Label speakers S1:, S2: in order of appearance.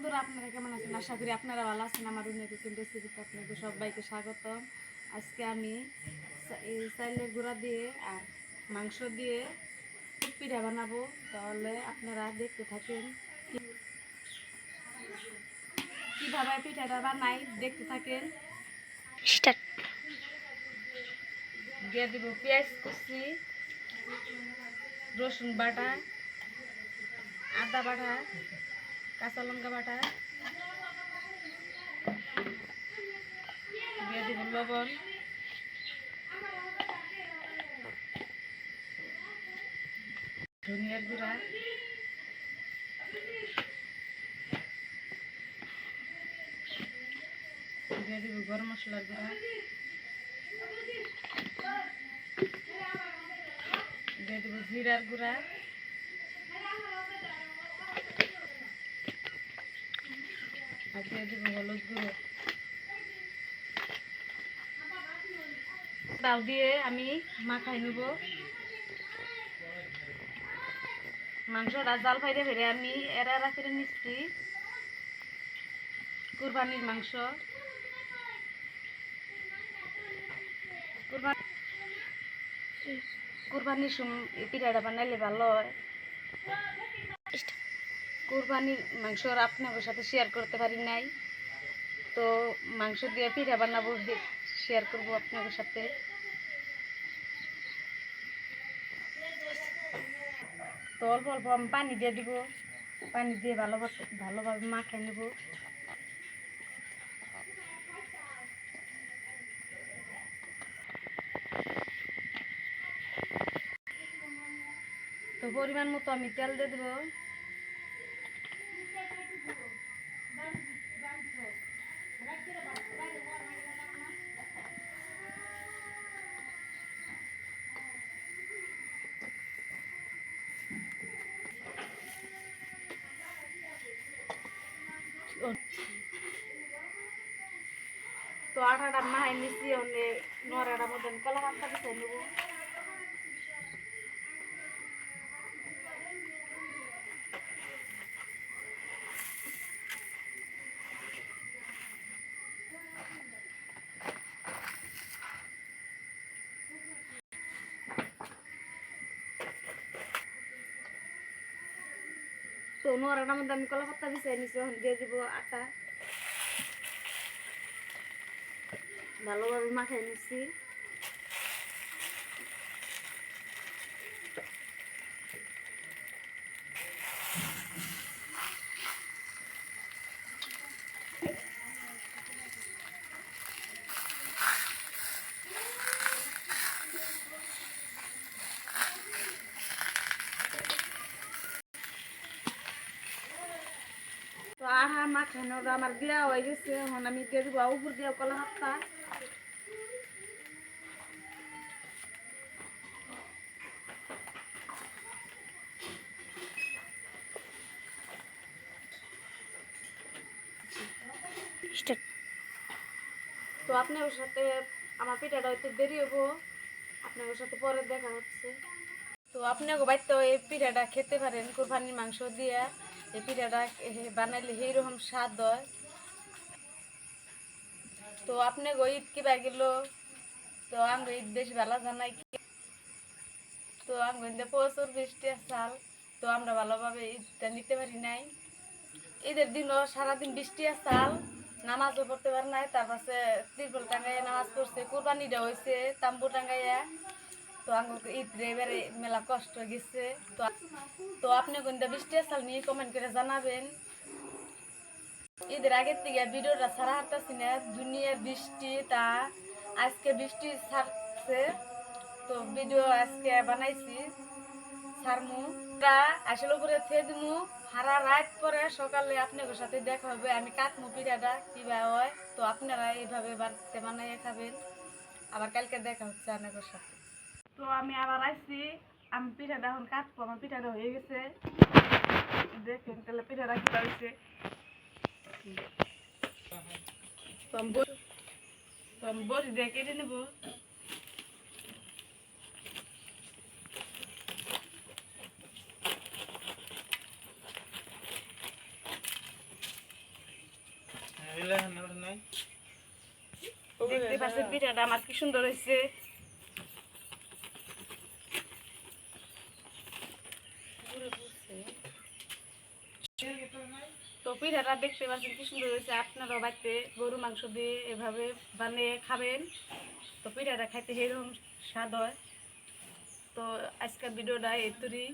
S1: বন্ধুরা, আপনারা কেমন আছেন? আশা করি আপনারা ভালো আছেন। আমার অন্য কুকিং রেসিপিতে আপনাদের সবাইকে স্বাগতম। আজকে আমি এই চাইলের গুঁড়া দিয়ে আর মাংস দিয়ে পিঠা বানাবো। তাহলে আপনারা দেখতে থাকেন কীভাবে পিঠাটা বানাই, দেখতে থাকেন। দিয়ে দেব পেঁয়াজ কুচি, রসুন বাটা, আদা বাটা, কাঁচা লঙ্কা বাটা, দিয়ে দেব লবণ, ধনিয়ার গুঁড়া, দিয়ে দেব গরম মশলার গুঁড়া, দিয়ে দেব জিরার গুঁড়া, আর দিয়ে দেব হলুদ গুঁড়ো। ডাল দিয়ে আমি মাখাই নেব। মাংসটা জাল ফাইরে ফেরে আমি এরা ফিরে নিচ্ছি। কুরবানির মাংস, কুরবানির পিঠাটা বানাইলে ভালো হয়। কুরবানির মাংস আপনাদের সাথে শেয়ার করতে পারি নাই, তো মাংস দিয়ে পিঠা বানাবো, শেয়ার করবো আপনাদের সাথে। তো অল্প অল্প আমি পানি দিয়ে দিব, পানি দিয়ে ভালোভাবে মাখাই নেব। তো পরিমাণ মতো আমি তেল দিয়ে দেবো। তো আটাটা মাহাই নিচ্ছি, অনেক নড়াটার মধ্যে আমি কলা পাতা পিছিয়ে নেবো। তো নড়াটার মধ্যে আমি কলা পাতা পিছিয়ে নিচ্ছি, এখন দিয়ে দিব আটা, ভালোভাবে মাখাই নিচ্ছি। তো আহা মাখানোটা আমার দেওয়া হয়ে গেছে, এখন আমি দিয়ে দিব উপর দিয়ে কলা পাতা। তো আপনার সাথে আমার পিঠাটা হয়তো দেরি হবো, আপনার সাথে পরে দেখা হচ্ছে। তো আপনাকে বাড়িতে এই পিঠাটা খেতে পারেন কোরবানির মাংস দিয়ে। এই পিঠাটা বানাইলে এইরকম স্বাদ হয়। তো আপনাকে ঈদ কিবা গেল, তো আঙ্গ ঈদ বেশ ভালো জানাই। তো আঙ্গ প্রচুর বৃষ্টি আসাল, তো আমরা ভালোভাবে ঈদটা নিতে পারি নাই। ঈদের দিনও সারাদিন বৃষ্টি আসাল, নামাজও পড়তে পারে নাই। তার পাশে তিরপল টাঙ্গাইয়া নামাজ পড়ছে, কুরবানিটা হয়েছে তাম্বু টাঙ্গাইয়া। তো আমাকে ঈদ এবারে মেলা কষ্ট গেছে। তো আপনি কোনটা বৃষ্টি আসাল নিয়ে কমেন্ট করে জানাবেন। ঈদের আগের থেকে ভিডিওটা ছাড়া হাঁটতেছি না, দুনিয়ার বৃষ্টি, তা আজকে বৃষ্টি ছাড়ছে, তো ভিডিও আজকে বানাইছি ছাড়মু। আসলে উপরে খেয়ে দিমু, সারা রাত পরে সকালে আপনাদের সাথে দেখা হবে। আমি কাটমু পিঠাটা কীভাবে হয়, তো আপনারা এইভাবে বাড়িতে বানাইয়ে খাবেন। আবার কালকে দেখা হচ্ছে আপনাদের সাথে। তো আমি আবার আসছি, আমি পিঠাটা এখন কাটবো। আমার পিঠাটা হয়ে গেছে, দেখেন তাহলে পিঠাটা কী হয়েছে। তো আমি বসি দিয়ে কেটে নেবো। দেখতে পাচ্ছেন পিঠাটা আমার কি সুন্দর হয়েছে। তো পিঠাটা দেখতে পাচ্ছেন কি সুন্দর হয়েছে। আপনারাও বাড়িতে গরু মাংস দিয়ে এভাবে বানিয়ে খাবেন। তো পিঠাটা খাইতে সেরকম স্বাদ হয়। তো আজকের ভিডিওটা এই তুরি।